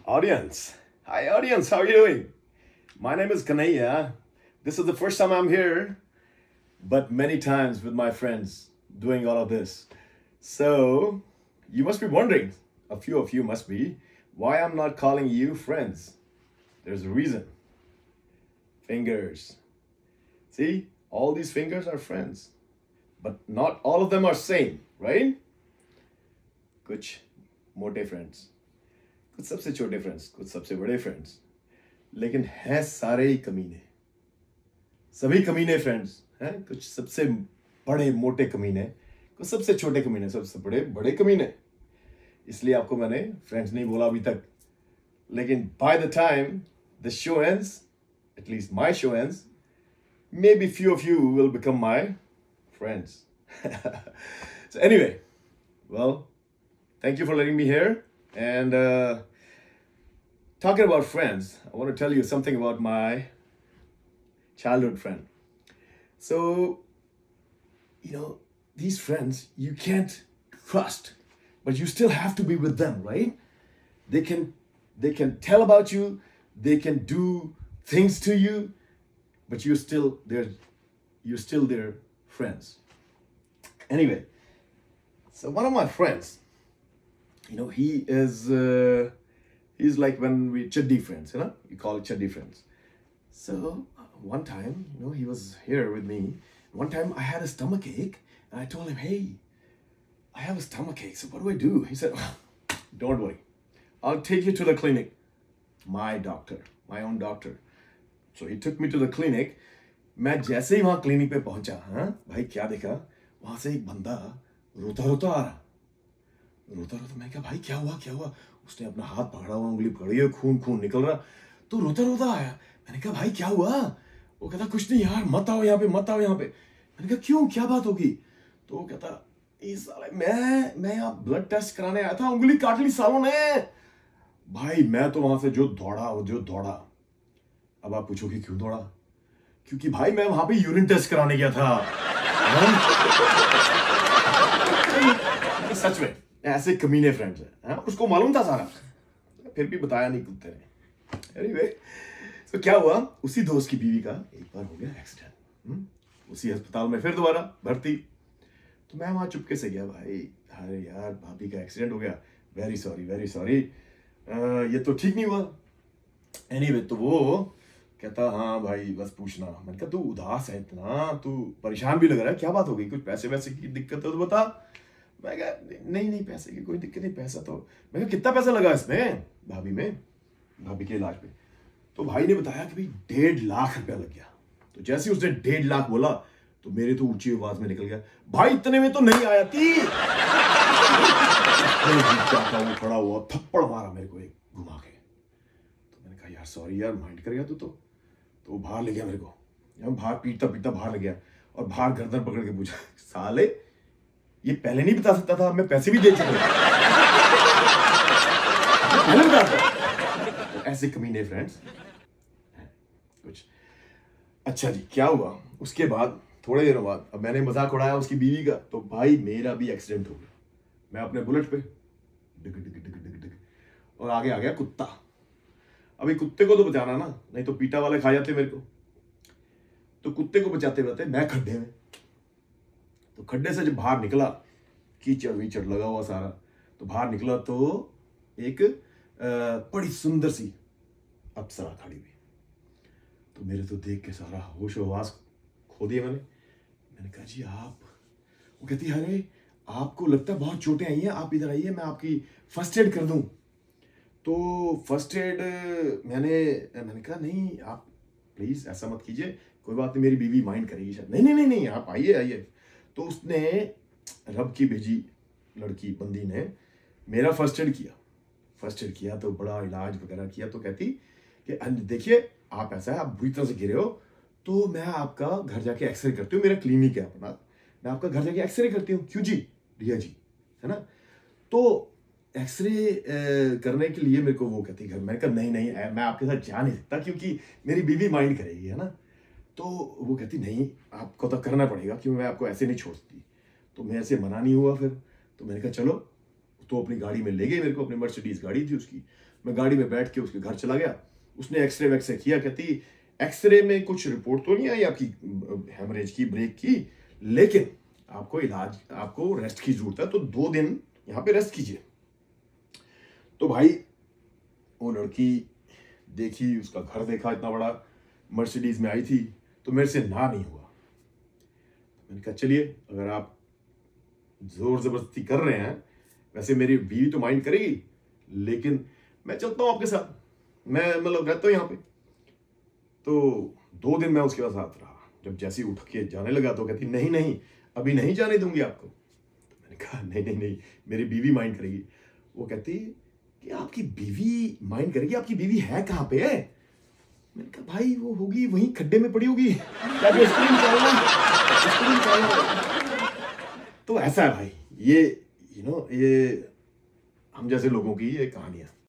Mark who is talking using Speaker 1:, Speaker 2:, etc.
Speaker 1: Audience. Hi, audience. How are you doing? My name is Kanaya. This is the first time I'm here, but many times with my friends doing all of this. So, you must be wondering, a few of you must be, why I'm not calling you friends. There's a reason. Fingers. See, all these fingers are friends, but not all of them are same, right? कुछ मोटे friends, कुछ सबसे छोटे friends, कुछ सबसे बड़े friends, लेकिन है सारे ही कमीने, सभी कमीने फ्रेंड्स हैं। कुछ सबसे बड़े मोटे कमीने, कुछ सबसे छोटे कमीने, सबसे बड़े बड़े कमीने। इसलिए आपको मैंने फ्रेंड्स नहीं बोला अभी तक, लेकिन by the time the show ends, at least my show ends, maybe few of you will become my friends. So anyway, well, thank you for letting me here. And talking about friends, I want to tell you something about my childhood friend. So, these friends you can't trust, but you still have to be with them, right? They can tell about you, they can do things to you, but you're still their friends. Anyway, so one of my friends, he's like when we chuddy friends, we call it chuddy friends. So one time, he was here with me. One time I had a stomach ache and I told him, hey, I have a stomach ache, so what do I do? He said, don't worry, I'll take you to the clinic. My doctor, my own doctor. So he took me to the clinic. मैं जैसे ही वहां clinic पे पहुंचा, भाई क्या देखा, वहां से एक बंदा रोता रोता आ रहा, रोता रोता। मैं कहा भाई क्या हुआ? उसने अपना हाथ पकड़ा हुआ, उंगली पकड़ी है, खून निकल रहा, तो रोता रोता आया। मैंने कहा भाई क्या हुआ? वो कहता कुछ नहीं यार, मत आओ यहाँ पे। मैंने कहा क्यों, क्या बात होगी? तो वो कहता इस साले मैं यहाँ ब्लड टेस्ट कराने आया था, उंगली काट ली सालों ने। भाई मैं तो वहां से जो दौड़ा। अब आप पूछोगे क्यों दौड़ा? क्योंकि भाई मैं वहां पे यूरिन टेस्ट कराने गया था। सच में ऐसे कमीने फ्रेंड्स हैं, उसको मालूम था सारा, फिर भी बताया नहीं कुत्ते ने। एनीवे, तो क्या हुआ, उसी दोस्त की बीवी का एक बार हो गया एक्सीडेंट, उसी अस्पताल में फिर दोबारा भर्ती। तो मैं वहां चुपके से गया, भाई अरे यार भाभी का एक्सीडेंट हो गया, वेरी सॉरी, ये तो ठीक नहीं हुआ। एनीवे, तो वो कहता हाँ भाई बस पूछना। मैंने कहा तू उदास है इतना, तू परेशान भी लग रहा है, क्या बात हो गई? कुछ पैसे वैसे की दिक्कत है तो बता। मैं कहा नहीं पैसे की कोई दिक्कत नहीं, पैसा तो। मैं कहा कितना पैसा लगा इसमें, भाभी के इलाज पे? तो भाई ने बताया कि भाई 1.5 लाख रुपया लग गया। तो जैसे उसने 1.5 लाख बोला तो मेरे तो ऊंची आवाज में निकल गया, भाई इतने में तो नहीं आया थी। वो खड़ा हुआ, थप्पड़ मारा मेरे को एक घुमा के। तो मैंने कहा यार सॉरी यार, माइंड कर गया तू तो बाहर ले गया मेरे को, बाहर पीटता बाहर ले गया, और बाहर गर्दन पकड़ के पूछा, साले ये पहले नहीं बता सकता था, मैं पैसे भी दे चुका पहले बता। तो ऐसे कमीने फ्रेंड्स कुछ। अच्छा जी, क्या हुआ उसके बाद? थोड़े दिनों बाद अब मैंने मजाक उड़ाया उसकी बीवी का, तो भाई मेरा भी एक्सीडेंट हो गया। मैं अपने बुलेट पे डिग, और आगे आ गया कुत्ता। अभी कुत्ते को तो बचाना ना, नहीं तो पीटा वाले खा जाते मेरे को। तो कुत्ते को बचाते बचाते मैं खड्डे में, तो खड्डे से जब बाहर निकला, कीचड़ लगा हुआ सारा, तो बाहर निकला तो एक बड़ी सुंदर सी अप्सरा खड़ी हुई। तो मेरे तो देख के सारा होश आवाज खो दिया मैंने कहा जी आप? वो कहती है अरे आपको लगता है बहुत चोटें आई हैं, आप इधर आइए, मैं आपकी फर्स्ट एड कर दूं। तो फर्स्ट एड मैंने कहा नहीं आप प्लीज ऐसा मत कीजिए, कोई बात नहीं, मेरी बीवी माइंड करेगी शायद। नहीं आप आइए। तो उसने रब की भेजी लड़की बंदी ने मेरा फर्स्ट एड किया, तो बड़ा इलाज वगैरह किया। तो कहती कि देखिए आप ऐसा है, आप बुरी तरह से गिरे हो, तो मैं आपका घर जाके एक्सरे करती हूँ, मेरा क्लिनिक है अपना, मैं आपका घर जाके एक्सरे करती हूँ। क्यों जी? रिया जी है ना। तो एक्सरे करने के लिए मेरे को वो कहती घर। मैंने कहा नहीं मैं आपके साथ जा नहीं सकता, क्योंकि मेरी बीवी माइंड करेगी, है ना। तो वो कहती नहीं आपको तो करना पड़ेगा, क्योंकि मैं आपको ऐसे नहीं छोड़ती। तो मेरे से मना नहीं हुआ फिर। तो मैंने कहा चलो, तो अपनी गाड़ी में ले गए मेरे को, अपनी मर्सिडीज गाड़ी थी उसकी। मैं गाड़ी में बैठ के उसके घर चला गया। उसने एक्सरे वैक्सरे किया, कहती एक्सरे में कुछ रिपोर्ट तो नहीं आई आपकी हेमरेज की, ब्रेक की, लेकिन आपको इलाज, आपको रेस्ट की जरूरत है, तो 2 दिन यहाँ पे रेस्ट कीजिए। तो भाई वो लड़की देखी, उसका घर देखा, इतना बड़ा मर्सिडीज में आई थी, तो मेरे से ना नहीं हुआ। मैंने कहा चलिए, अगर आप जोर जबरदस्ती कर रहे हैं, वैसे मेरी बीवी तो माइंड करेगी, लेकिन मैं चलता हूं आपके साथ, मैं मतलब रहता हूं यहाँ पे। तो 2 दिन मैं उसके साथ रहा। जब जैसे ही उठ के जाने लगा तो कहती नहीं नहीं, अभी नहीं जाने दूंगी आपको। तो मैंने कहा नहीं नहीं नहीं, मेरी बीवी माइंड करेगी। वो कहती कि आपकी बीवी माइंड करेगी, आपकी बीवी है कहाँ पे है? मैंने कहा भाई वो होगी वहीं खड्डे में पड़ी होगी, स्क्रीन चलना। तो ऐसा है भाई, ये ये हम जैसे लोगों की ये कहानियां।